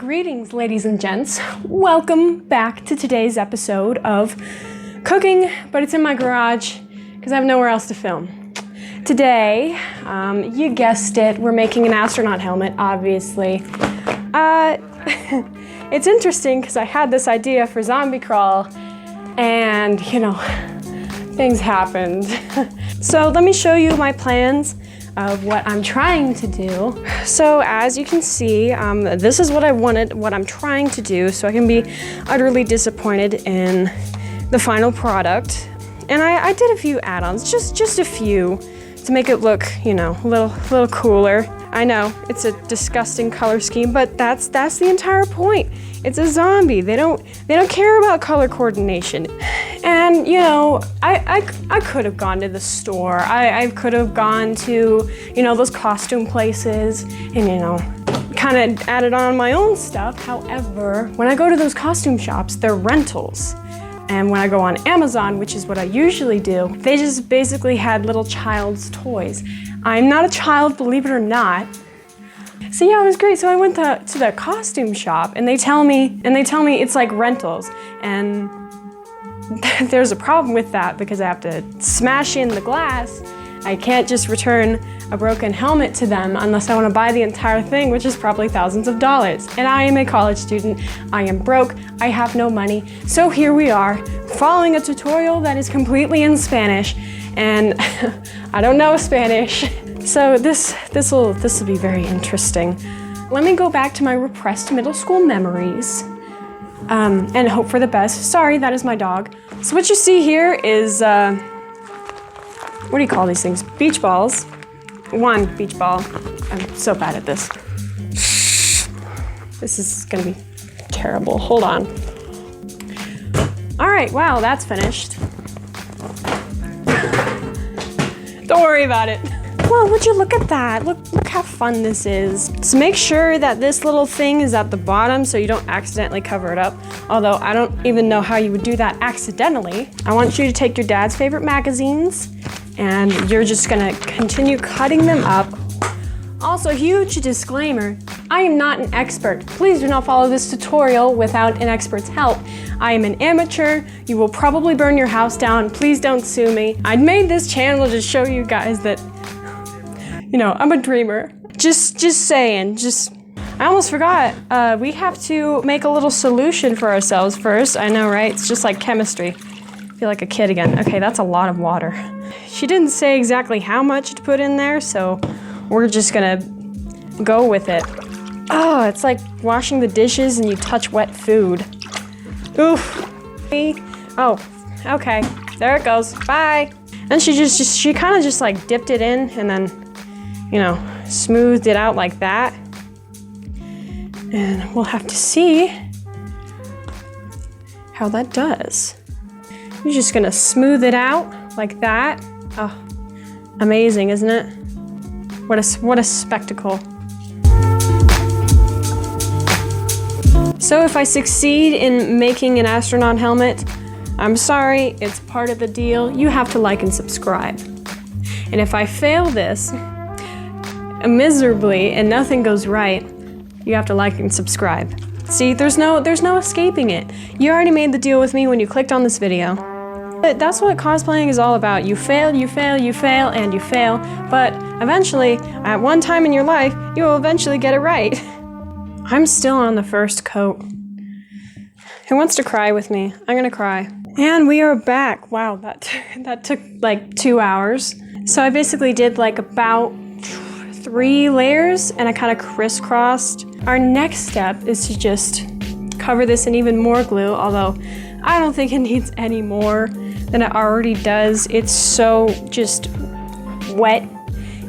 Greetings, ladies and gents. Welcome back to today's episode of cooking, but it's in my garage because I have nowhere else to film. Today, you guessed it, we're making an astronaut helmet, obviously. It's interesting because I had this idea for Zombie Crawl and, you know, things happened. So let me show you my plans of what I'm trying to do. So as you can see, this is what I wanted, what I'm trying to do, so I can be utterly disappointed in the final product. And I did a few add-ons, just a few, to make it look, you know, a little cooler. I know, it's a disgusting color scheme, but that's the entire point. It's a zombie. They don't care about color coordination. And you know, I could have gone to the store. I could have gone to, you know, those costume places and, you know, kind of added on my own stuff. However, when I go to those costume shops, they're rentals. And when I go on Amazon, which is what I usually do, they just basically had little child's toys. I'm not a child, believe it or not. So yeah, it was great. So I went to the costume shop and they tell me it's like rentals. And there's a problem with that because I have to smash in the glass. I can't just return a broken helmet to them unless I want to buy the entire thing, which is probably thousands of dollars. And I am a college student. I am broke. I have no money. So here we are, following a tutorial that is completely in Spanish. And I don't know Spanish. So this will be very interesting. Let me go back to my repressed middle school memories and hope for the best. Sorry, that is my dog. So what you see here is, what do you call these things? Beach balls. One beach ball. I'm so bad at this. This is gonna be terrible. Hold on. All right, wow, that's finished. Don't worry about it. Well, would you look at that? Look how fun this is. So make sure that this little thing is at the bottom so you don't accidentally cover it up. Although I don't even know how you would do that accidentally. I want you to take your dad's favorite magazines and you're just gonna continue cutting them up. Also, huge disclaimer, I am not an expert. Please do not follow this tutorial without an expert's help. I am an amateur. You will probably burn your house down. Please don't sue me. I made this channel to show you guys that, you know, I'm a dreamer. Just saying, I almost forgot. We have to make a little solution for ourselves first. I know, right? It's just like chemistry. I feel like a kid again. Okay, that's a lot of water. She didn't say exactly how much to put in there, so we're just gonna go with it. Oh, it's like washing the dishes and you touch wet food. Oof. Oh, okay, there it goes, bye. And she kind of just like dipped it in and then, you know, smoothed it out like that. And we'll have to see how that does. You're just gonna smooth it out like that. Oh, amazing, isn't it? What a spectacle. So if I succeed in making an astronaut helmet, I'm sorry, it's part of the deal. You have to like and subscribe. And if I fail this miserably and nothing goes right, you have to like and subscribe. See, there's no escaping it. You already made the deal with me when you clicked on this video. But that's what cosplaying is all about. You fail, you fail, you fail, and you fail. But eventually, at one time in your life, you will eventually get it right. I'm still on the first coat. Who wants to cry with me? I'm gonna cry. And we are back. Wow, that took like 2 hours. So I basically did like about 3 layers and I kind of crisscrossed. Our next step is to just cover this in even more glue, although I don't think it needs any more than it already does. It's so just wet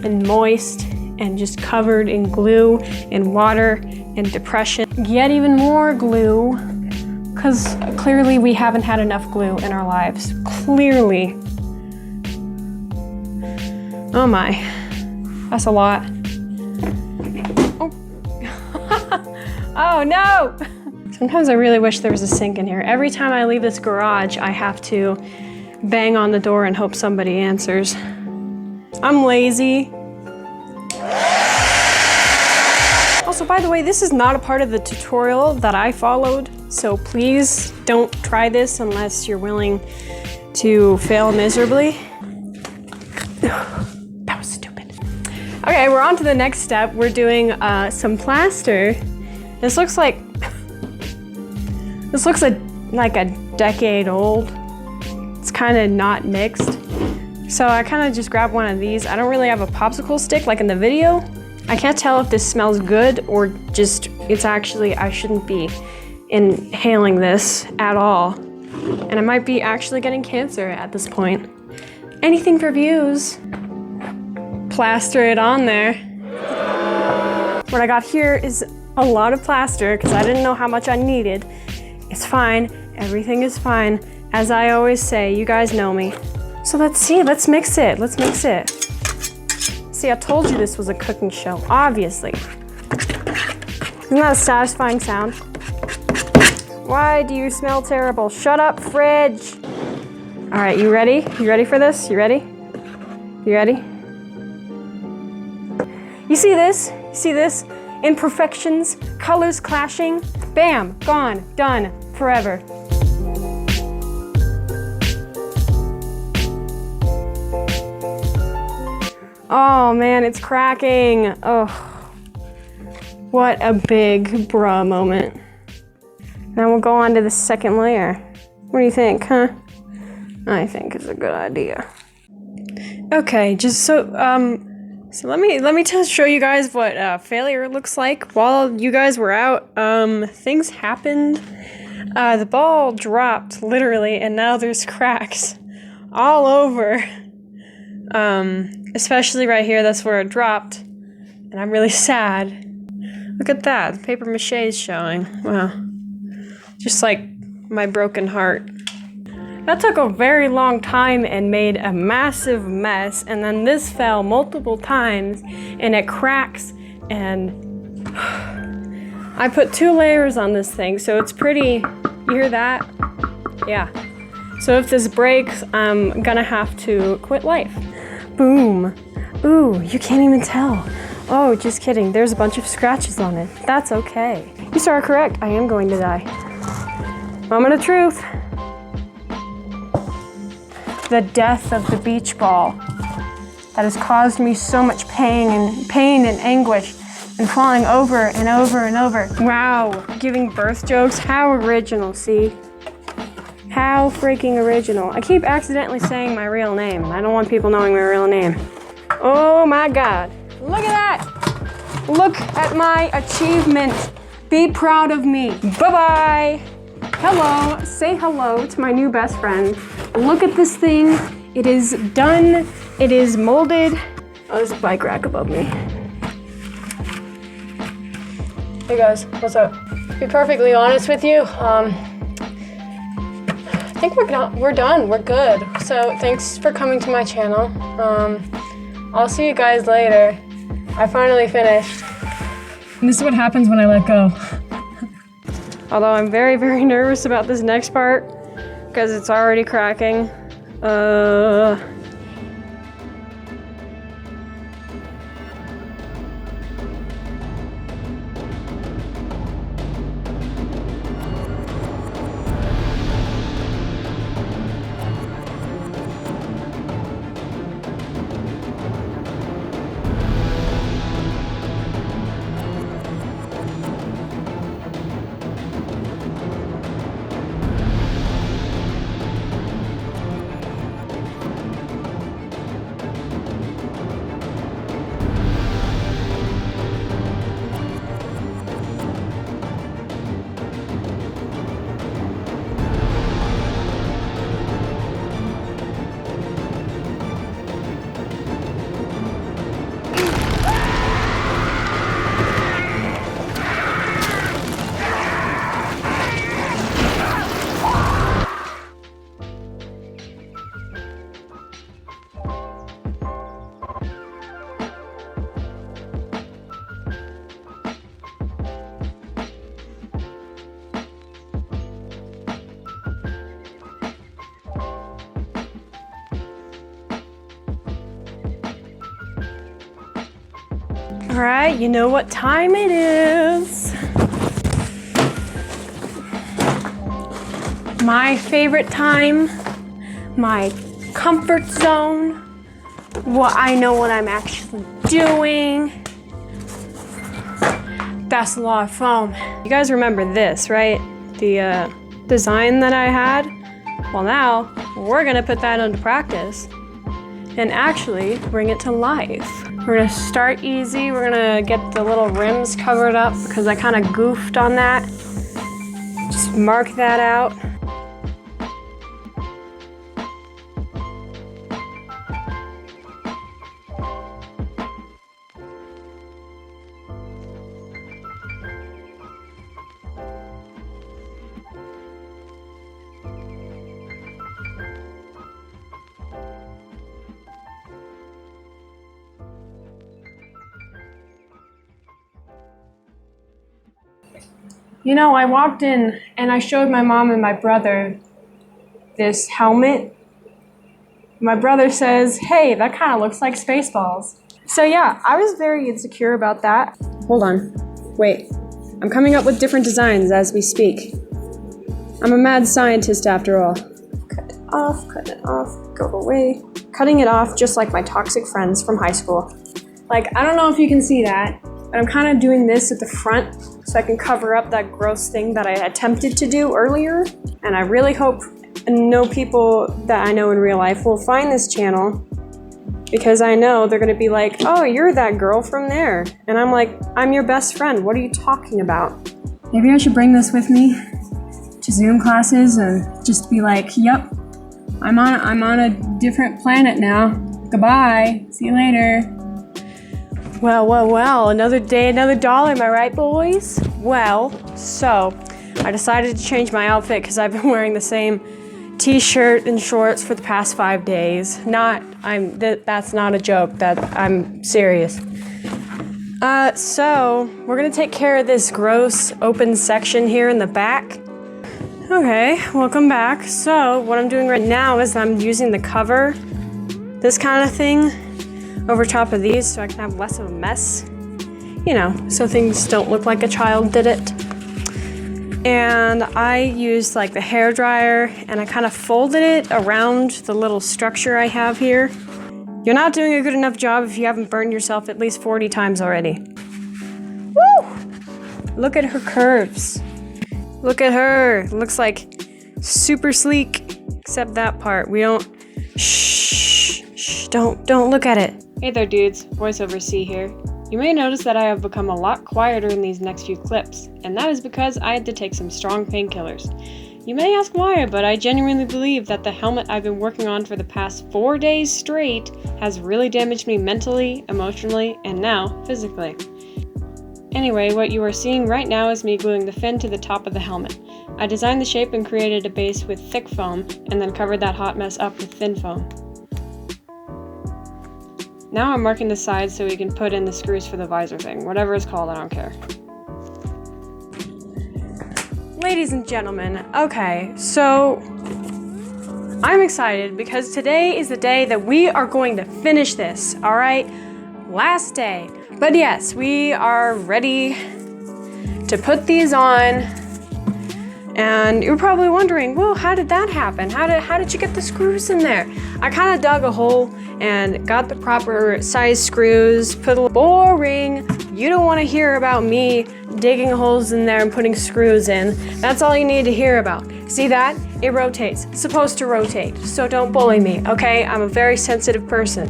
and moist and just covered in glue and water and depression. Get even more glue, because clearly we haven't had enough glue in our lives. Clearly. Oh my, that's a lot. Oh, oh no! Sometimes I really wish there was a sink in here. Every time I leave this garage, I have to bang on the door and hope somebody answers. I'm lazy. Also, by the way, this is not a part of the tutorial that I followed, so please don't try this unless you're willing to fail miserably. That was stupid. Okay, we're on to the next step. We're doing some plaster. This looks like a decade old. It's kind of not mixed. So I kind of just grabbed one of these. I don't really have a popsicle stick like in the video. I can't tell if this smells good or just it's actually, I shouldn't be inhaling this at all. And I might be actually getting cancer at this point. Anything for views. Plaster it on there. What I got here is a lot of plaster because I didn't know how much I needed. It's fine, everything is fine. As I always say, you guys know me. So let's see, let's mix it. See, I told you this was a cooking show, obviously. Isn't that a satisfying sound? Why do you smell terrible? Shut up, fridge. All right, you ready? You ready for this? You ready? You ready? You see this? You see this? Imperfections, colors clashing. Bam, gone, done, forever. Oh man, it's cracking. Oh, what a big bruh moment. Now we'll go on to the second layer. What do you think, huh? I think it's a good idea. Okay, just so let me just show you guys what failure looks like. While you guys were out, things happened. The ball dropped literally, and now there's cracks all over. Especially right here, that's where it dropped. And I'm really sad. Look at that, the paper mache is showing. Wow. Just like my broken heart. That took a very long time and made a massive mess. And then this fell multiple times and it cracks. And I put 2 layers on this thing, so it's pretty, you hear that? Yeah. So if this breaks, I'm gonna have to quit life. Boom. Ooh, you can't even tell. Oh, just kidding. There's a bunch of scratches on it. That's okay. You are correct. I am going to die. Moment of truth. The death of the beach ball that has caused me so much pain and anguish and falling over and over and over. Wow, giving birth jokes. How original, see? How freaking original. I keep accidentally saying my real name, and I don't want people knowing my real name. Oh my God. Look at that. Look at my achievement. Be proud of me. Bye-bye. Hello. Say hello to my new best friend. Look at this thing. It is done. It is molded. Oh, there's a bike rack above me. Hey guys, what's up? To be perfectly honest with you, I think we're done, we're good. So thanks for coming to my channel. I'll see you guys later. I finally finished. And this is what happens when I let go. Although I'm very, very nervous about this next part because it's already cracking. right, you know what time it is. My favorite time, my comfort zone, what I know what I'm actually doing. That's a lot of foam. You guys remember this, right? The design that I had? Well, now we're gonna put that into practice and actually bring it to life. We're gonna start easy. We're gonna get the little rims covered up because I kind of goofed on that. Just mark that out. You know, I walked in and I showed my mom and my brother this helmet. My brother says, hey, that kind of looks like Spaceballs. So yeah, I was very insecure about that. Hold on, wait. I'm coming up with different designs as we speak. I'm a mad scientist after all. Cut it off, go away. Cutting it off just like my toxic friends from high school. Like, I don't know if you can see that, but I'm kind of doing this at the front so I can cover up that gross thing that I attempted to do earlier. And I really hope no people that I know in real life will find this channel, because I know they're gonna be like, oh, you're that girl from there. And I'm like, I'm your best friend. What are you talking about? Maybe I should bring this with me to Zoom classes and just be like, yep, I'm on a different planet now. Goodbye, see you later. Well, another day, another dollar, am I right, boys? Well, so I decided to change my outfit because I've been wearing the same t-shirt and shorts for the past 5 days. That's not a joke, I'm serious. So we're gonna take care of this gross open section here in the back. Okay, welcome back. So what I'm doing right now is I'm using the cover, this kind of thing, over top of these so I can have less of a mess. You know, so things don't look like a child did it. And I used like the hair dryer and I kind of folded it around the little structure I have here. You're not doing a good enough job if you haven't burned yourself at least 40 times already. Woo! Look at her curves. Look at her. Looks like super sleek, except that part. We don't, shh, don't look at it. Hey there dudes, VoiceOver C here. You may notice that I have become a lot quieter in these next few clips, and that is because I had to take some strong painkillers. You may ask why, but I genuinely believe that the helmet I've been working on for the past 4 days straight has really damaged me mentally, emotionally, and now physically. Anyway, what you are seeing right now is me gluing the fin to the top of the helmet. I designed the shape and created a base with thick foam, and then covered that hot mess up with thin foam. Now I'm marking the sides so we can put in the screws for the visor thing. Whatever it's called, I don't care. Ladies and gentlemen, okay, so I'm excited because today is the day that we are going to finish this, all right? Last day. But yes, we are ready to put these on. And you're probably wondering, well, how did that happen? How did you get the screws in there? I kind of dug a hole and got the proper size screws, put a boring. You don't want to hear about me digging holes in there and putting screws in. That's all you need to hear about. See that? It rotates. It's supposed to rotate. So don't bully me, okay? I'm a very sensitive person.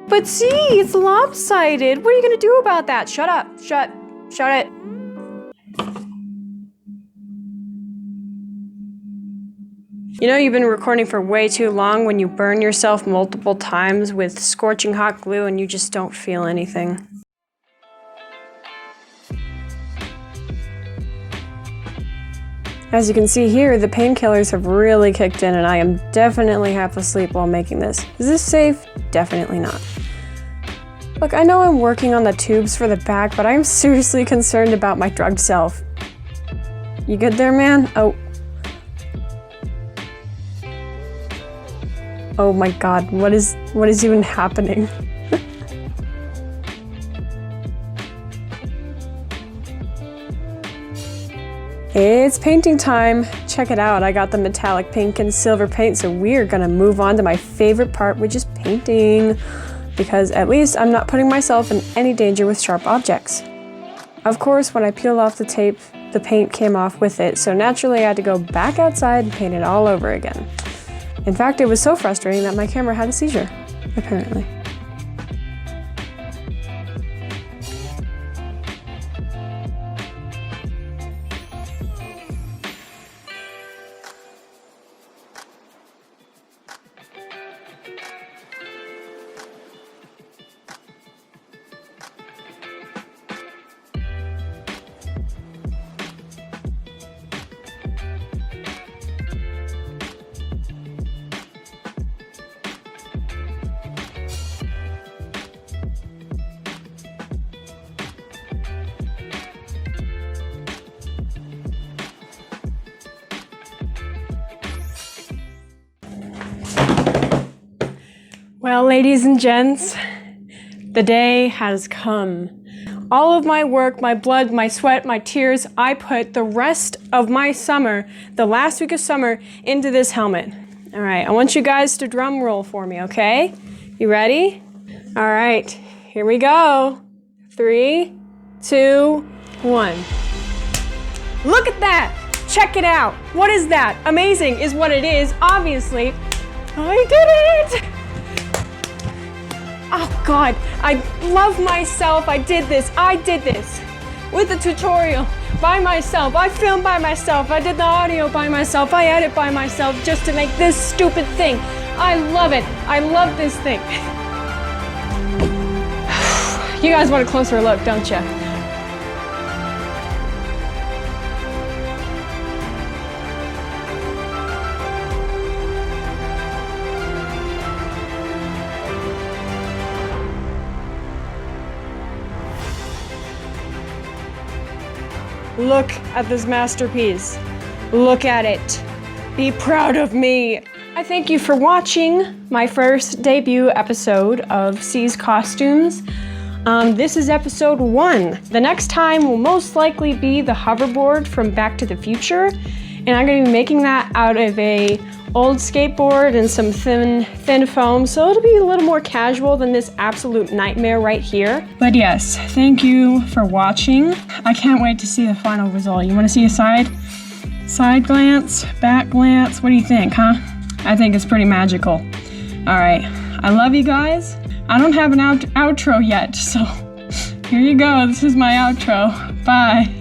But see, it's lopsided. What are you gonna do about that? Shut up. Shut it. You know you've been recording for way too long when you burn yourself multiple times with scorching hot glue and you just don't feel anything. As you can see here, the painkillers have really kicked in and I am definitely half asleep while making this. Is this safe? Definitely not. Look, I know I'm working on the tubes for the back, but I'm seriously concerned about my drugged self. You good there, man? Oh my god, what is even happening? It's painting time. Check it out. I got the metallic pink and silver paint, so we're gonna move on to my favorite part, which is painting. Because at least I'm not putting myself in any danger with sharp objects. Of course, when I peeled off the tape, the paint came off with it, so naturally I had to go back outside and paint it all over again. In fact, it was so frustrating that my camera had a seizure, apparently. Well, ladies and gents, the day has come. All of my work, my blood, my sweat, my tears, I put the rest of my summer, the last week of summer, into this helmet. All right, I want you guys to drum roll for me, okay? You ready? All right, here we go. 3, 2, 1. Look at that! Check it out. What is that? Amazing is what it is, obviously. I did it! Oh God, I love myself. I did this with the tutorial by myself. I filmed by myself. I did the audio by myself. I edit by myself just to make this stupid thing. I love it. I love this thing. You guys want a closer look, don't you? Look at this masterpiece. Look at it. Be proud of me. I thank you for watching my first debut episode of C's Costumes. This is episode 1. The next time will most likely be the hoverboard from Back to the Future. And I'm gonna be making that out of a old skateboard and some thin foam, so it'll be a little more casual than this absolute nightmare right here. But yes, thank you for watching. I can't wait to see the final result. You wanna see a side glance, back glance? What do you think, huh? I think it's pretty magical. All right, I love you guys. I don't have an outro yet, so here you go. This is my outro. Bye.